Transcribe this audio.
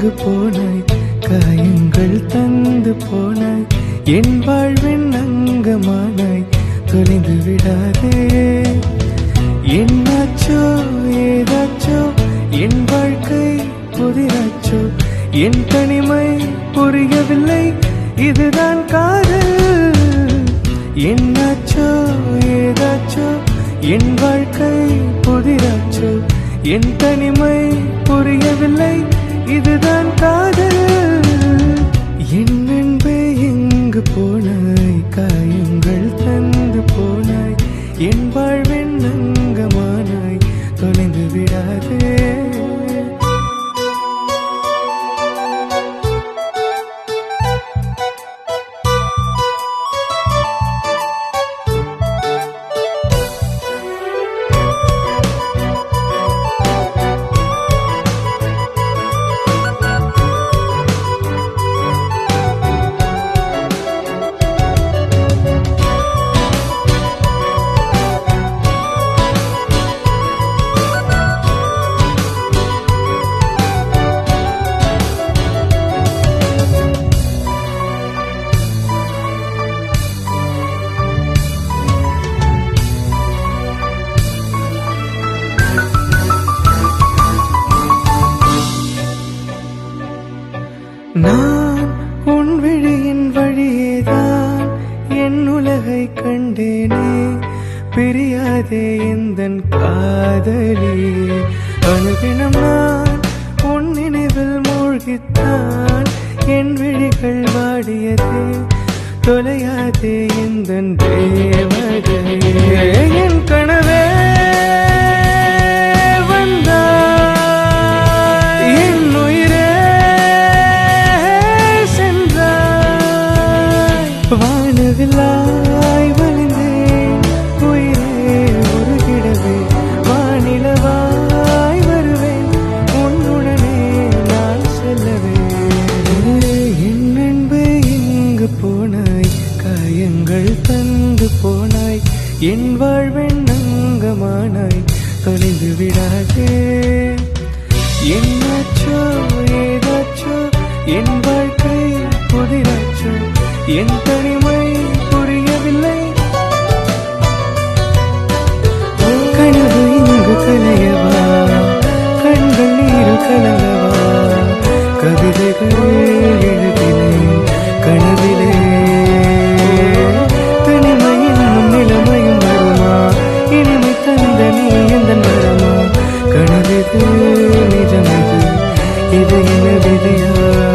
எங்கு போனாய் காயங்கள் தந்து போனாய் என் வாழ்வின் அங்கமானாய் தொலைந்து விடாதே என்னாச்சோ ஏதாச்சோ என் வாழ்க்கை புதிராச்சோ என் தனிமை புரியவில்லை இதுதான் காதல் என்னாச்சோ ஏதாச்சோ என் வாழ்க்கை புதிராச்சோ என் தனிமை புரியவில்லை இதுதான் காதல் என் அன்பே எங்கு போனாய் காயங்கள் தந்து போனாய் என் வாழ்வின் அங்கமானாய் தொலைந்து விடாதே நான் உன் விழியின் வழியேதான் என் உலகை கண்டேனே பிரியாதே எந்தன் காதலி அனுதினம் நான் உன் நினைவில் மூழ்கித்தான் என் விழிகள் வாடியதே தொலையாதே எந்தன் தேவதையே என் கனவே வானவில்லாய் வலிந்தேன் உயிரே உருகிடவே வானிலவாய் வருவேன் உன்னுடனே நான் செல்லவே என் அன்பு எங்கு போனாய் காயங்கள் தந்து போனாய் என் வாழ்வின் அங்கமானாய் தொலைந்து விடாதே என்னாச்சோ ஏதாச்சோ என் வாழ்க்கை புதிராச்சோ என் தனிமை புரியவில்லை கனவு இங்கு கலையவா கண்கள் நீரு கலங்கவா கவிதைகள் எழுதினேன் கனவிலே தனிமை என்னும் நிலைமையும் வருமா இனிமை தந்த நீ எந்த வரமா கனவிது நிஜமிது இது என்ன விதியா